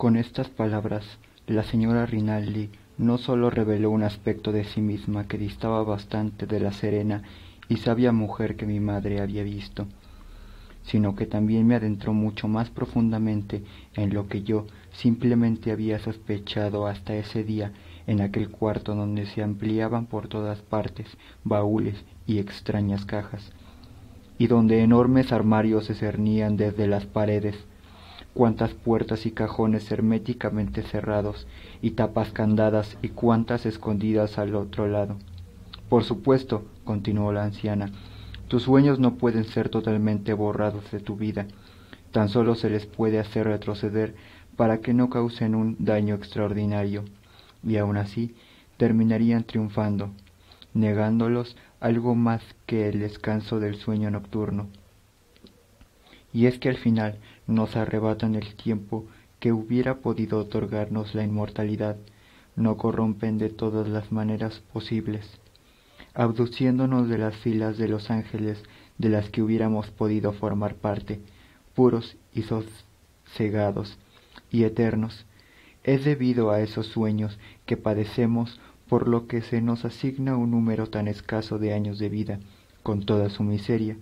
Con estas palabras, la señora Rinaldi no sólo reveló un aspecto de sí misma que distaba bastante de la serena y sabia mujer que mi madre había visto, sino que también me adentró mucho más profundamente en lo que yo simplemente había sospechado hasta ese día en aquel cuarto donde se ampliaban por todas partes baúles y extrañas cajas, y donde enormes armarios se cernían desde las paredes, cuántas puertas y cajones herméticamente cerrados y tapas candadas y cuántas escondidas al otro lado. Por supuesto, continuó la anciana, tus sueños no pueden ser totalmente borrados de tu vida, tan solo se les puede hacer retroceder para que no causen un daño extraordinario, y aun así terminarían triunfando, negándolos algo más que el descanso del sueño nocturno. Y es que al final nos arrebatan el tiempo que hubiera podido otorgarnos la inmortalidad, no corrompen de todas las maneras posibles, abduciéndonos de las filas de los ángeles de las que hubiéramos podido formar parte, puros y sosegados y eternos. Es debido a esos sueños que padecemos por lo que se nos asigna un número tan escaso de años de vida, con toda su miseria.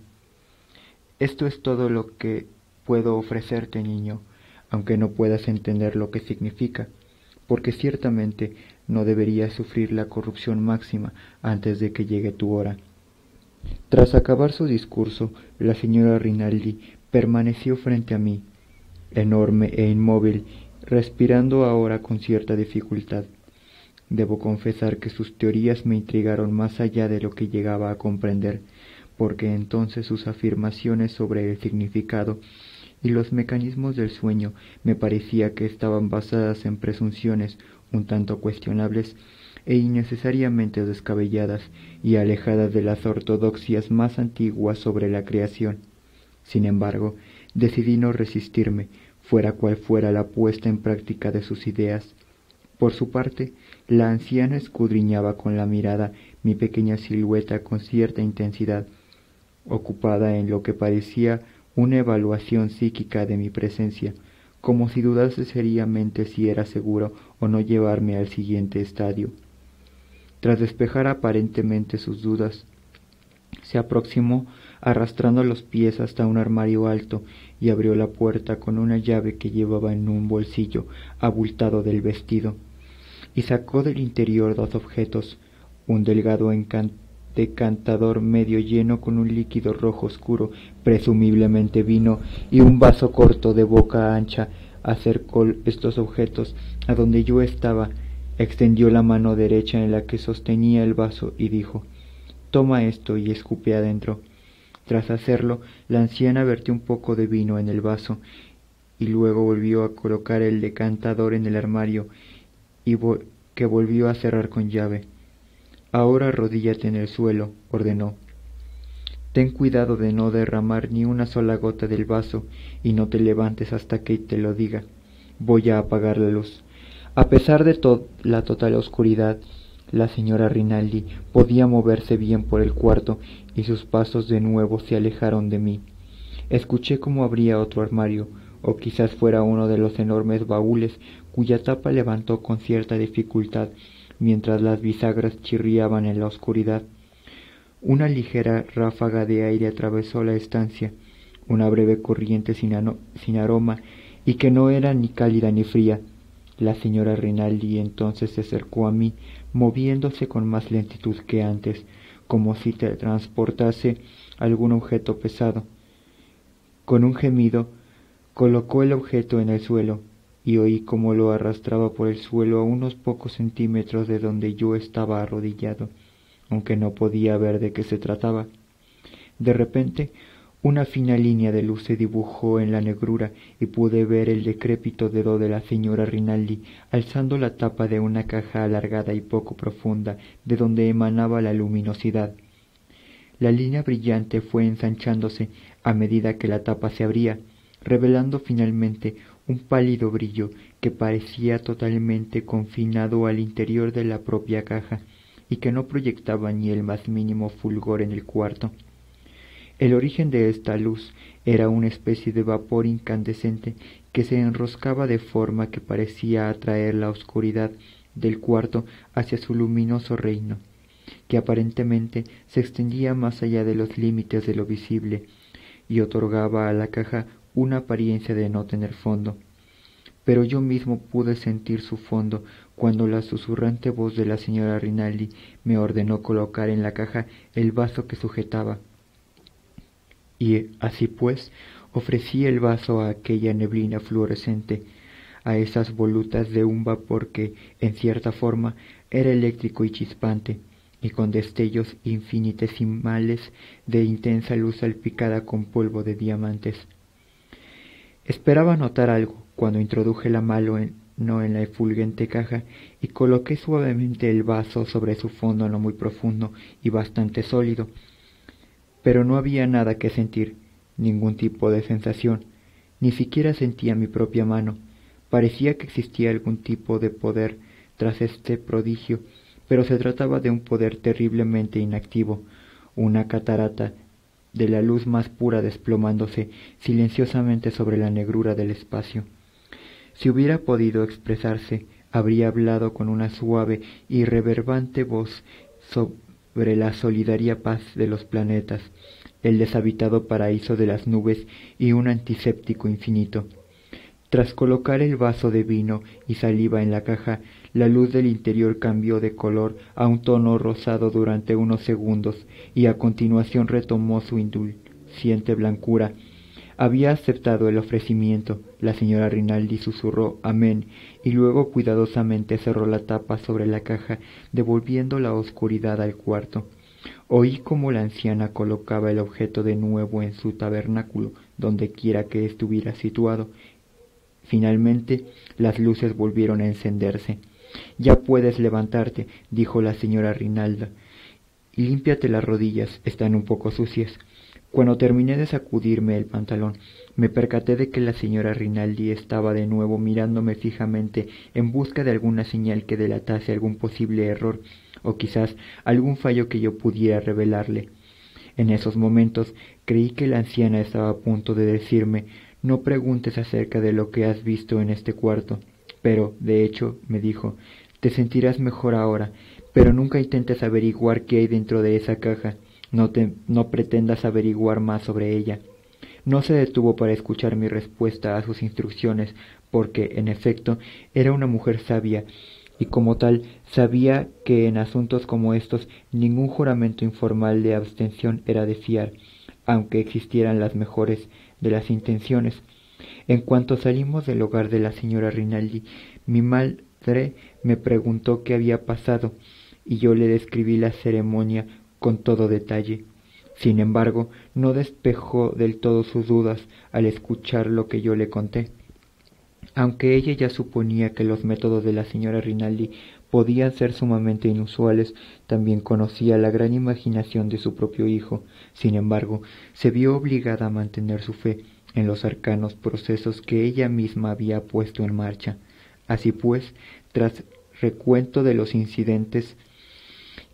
Esto es todo lo que puedo ofrecerte, niño, aunque no puedas entender lo que significa, porque ciertamente no deberías sufrir la corrupción máxima antes de que llegue tu hora. Tras acabar su discurso, la señora Rinaldi permaneció frente a mí, enorme e inmóvil, respirando ahora con cierta dificultad. Debo confesar que sus teorías me intrigaron más allá de lo que llegaba a comprender, porque entonces sus afirmaciones sobre el significado y los mecanismos del sueño me parecía que estaban basadas en presunciones un tanto cuestionables e innecesariamente descabelladas y alejadas de las ortodoxias más antiguas sobre la creación. Sin embargo, decidí no resistirme, fuera cual fuera la puesta en práctica de sus ideas. Por su parte, la anciana escudriñaba con la mirada mi pequeña silueta con cierta intensidad, ocupada en lo que parecía una evaluación psíquica de mi presencia, como si dudase seriamente si era seguro o no llevarme al siguiente estadio. Tras despejar aparentemente sus dudas, se aproximó arrastrando los pies hasta un armario alto y abrió la puerta con una llave que llevaba en un bolsillo abultado del vestido, y sacó del interior dos objetos, un delgado decantador medio lleno con un líquido rojo oscuro, presumiblemente vino, y un vaso corto de boca ancha. Acercó estos objetos a donde yo estaba, extendió la mano derecha en la que sostenía el vaso y dijo: «Toma esto y escupe adentro». Tras hacerlo, la anciana vertió un poco de vino en el vaso y luego volvió a colocar el decantador en el armario que volvió a cerrar con llave. «Ahora arrodíllate en el suelo», ordenó. «Ten cuidado de no derramar ni una sola gota del vaso y no te levantes hasta que te lo diga. Voy a apagar la luz». A pesar de la total oscuridad, la señora Rinaldi podía moverse bien por el cuarto y sus pasos de nuevo se alejaron de mí. Escuché cómo abría otro armario, o quizás fuera uno de los enormes baúles cuya tapa levantó con cierta dificultad mientras las bisagras chirriaban en la oscuridad. Una ligera ráfaga de aire atravesó la estancia, una breve corriente sin aroma y que no era ni cálida ni fría. La señora Rinaldi entonces se acercó a mí, moviéndose con más lentitud que antes, como si transportase algún objeto pesado. Con un gemido, colocó el objeto en el suelo, y oí cómo lo arrastraba por el suelo a unos pocos centímetros de donde yo estaba arrodillado, aunque no podía ver de qué se trataba. De repente, una fina línea de luz se dibujó en la negrura y pude ver el decrépito dedo de la señora Rinaldi alzando la tapa de una caja alargada y poco profunda de donde emanaba la luminosidad. La línea brillante fue ensanchándose a medida que la tapa se abría, revelando finalmente un pálido brillo que parecía totalmente confinado al interior de la propia caja y que no proyectaba ni el más mínimo fulgor en el cuarto. El origen de esta luz era una especie de vapor incandescente que se enroscaba de forma que parecía atraer la oscuridad del cuarto hacia su luminoso reino, que aparentemente se extendía más allá de los límites de lo visible y otorgaba a la caja una apariencia de no tener fondo. Pero yo mismo pude sentir su fondo cuando la susurrante voz de la señora Rinaldi me ordenó colocar en la caja el vaso que sujetaba. Y así pues, ofrecí el vaso a aquella neblina fluorescente, a esas volutas de un vapor que, en cierta forma, era eléctrico y chispante, y con destellos infinitesimales de intensa luz salpicada con polvo de diamantes. Esperaba notar algo cuando introduje la mano en la efulgente caja y coloqué suavemente el vaso sobre su fondo no muy profundo y bastante sólido. Pero no había nada que sentir, ningún tipo de sensación, ni siquiera sentía mi propia mano. Parecía que existía algún tipo de poder tras este prodigio, pero se trataba de un poder terriblemente inactivo, una catarata de la luz más pura desplomándose silenciosamente sobre la negrura del espacio. Si hubiera podido expresarse, habría hablado con una suave y reverberante voz sobre la solidaria paz de los planetas, el deshabitado paraíso de las nubes y un antiséptico infinito. Tras colocar el vaso de vino y saliva en la caja, la luz del interior cambió de color a un tono rosado durante unos segundos y a continuación retomó su indulgente blancura. Había aceptado el ofrecimiento. La señora Rinaldi susurró amén y luego cuidadosamente cerró la tapa sobre la caja, devolviendo la oscuridad al cuarto. Oí cómo la anciana colocaba el objeto de nuevo en su tabernáculo, donde quiera que estuviera situado. Finalmente las luces volvieron a encenderse. «Ya puedes levantarte», dijo la señora Rinaldi, «y límpiate las rodillas, están un poco sucias». Cuando terminé de sacudirme el pantalón, me percaté de que la señora Rinaldi estaba de nuevo mirándome fijamente en busca de alguna señal que delatase algún posible error o quizás algún fallo que yo pudiera revelarle. En esos momentos creí que la anciana estaba a punto de decirme: «No preguntes acerca de lo que has visto en este cuarto». Pero, de hecho, me dijo, «te sentirás mejor ahora, pero nunca intentes averiguar qué hay dentro de esa caja. No pretendas averiguar más sobre ella». No se detuvo para escuchar mi respuesta a sus instrucciones, porque, en efecto, era una mujer sabia, y como tal sabía que en asuntos como estos ningún juramento informal de abstención era de fiar, aunque existieran las mejores de las intenciones. En cuanto salimos del hogar de la señora Rinaldi, mi madre me preguntó qué había pasado, y yo le describí la ceremonia con todo detalle. Sin embargo, no despejó del todo sus dudas al escuchar lo que yo le conté. Aunque ella ya suponía que los métodos de la señora Rinaldi podían ser sumamente inusuales, también conocía la gran imaginación de su propio hijo. Sin embargo, se vio obligada a mantener su fe en los arcanos procesos que ella misma había puesto en marcha. Así pues, tras recuento de los incidentes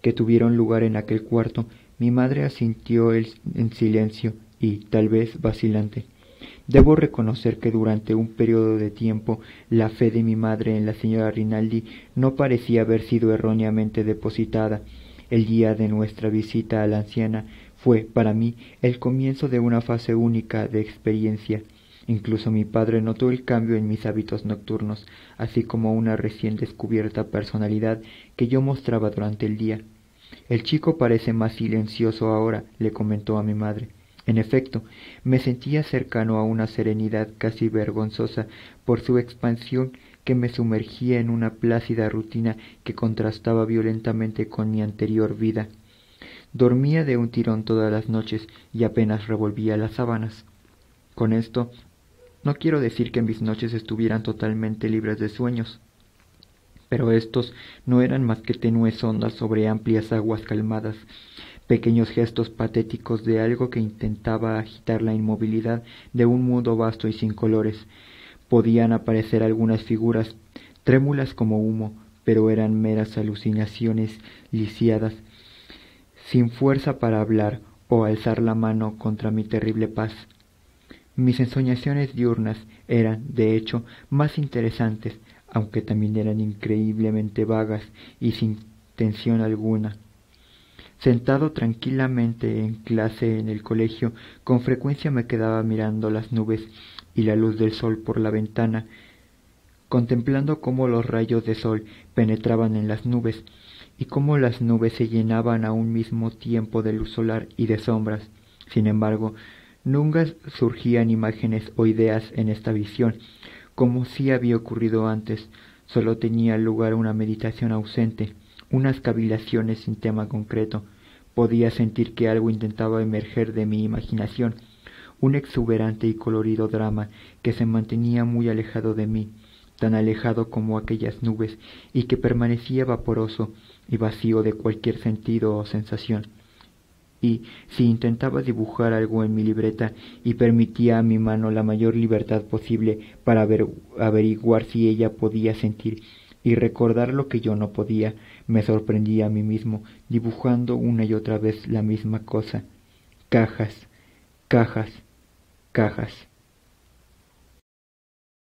que tuvieron lugar en aquel cuarto, mi madre asintió en silencio y, tal vez, vacilante. Debo reconocer que durante un periodo de tiempo la fe de mi madre en la señora Rinaldi no parecía haber sido erróneamente depositada. El día de nuestra visita a la anciana fue, para mí, el comienzo de una fase única de experiencia. Incluso mi padre notó el cambio en mis hábitos nocturnos, así como una recién descubierta personalidad que yo mostraba durante el día. «El chico parece más silencioso ahora», le comentó a mi madre. En efecto, me sentía cercano a una serenidad casi vergonzosa por su expansión que me sumergía en una plácida rutina que contrastaba violentamente con mi anterior vida. Dormía de un tirón todas las noches y apenas revolvía las sábanas. Con esto, no quiero decir que mis noches estuvieran totalmente libres de sueños, pero estos no eran más que tenues ondas sobre amplias aguas calmadas, pequeños gestos patéticos de algo que intentaba agitar la inmovilidad de un mundo vasto y sin colores. Podían aparecer algunas figuras, trémulas como humo, pero eran meras alucinaciones lisiadas, sin fuerza para hablar o alzar la mano contra mi terrible paz. Mis ensoñaciones diurnas eran, de hecho, más interesantes, aunque también eran increíblemente vagas y sin tensión alguna. Sentado tranquilamente en clase en el colegio, con frecuencia me quedaba mirando las nubes y la luz del sol por la ventana, contemplando cómo los rayos de sol penetraban en las nubes y cómo las nubes se llenaban a un mismo tiempo de luz solar y de sombras. Sin embargo, nunca surgían imágenes o ideas en esta visión, como sí había ocurrido antes. Solo tenía lugar una meditación ausente, unas cavilaciones sin tema concreto. Podía sentir que algo intentaba emerger de mi imaginación, un exuberante y colorido drama que se mantenía muy alejado de mí, tan alejado como aquellas nubes, y que permanecía vaporoso y vacío de cualquier sentido o sensación. Y si intentaba dibujar algo en mi libreta y permitía a mi mano la mayor libertad posible para averiguar si ella podía sentir y recordar lo que yo no podía, me sorprendía a mí mismo dibujando una y otra vez la misma cosa: cajas, cajas, cajas.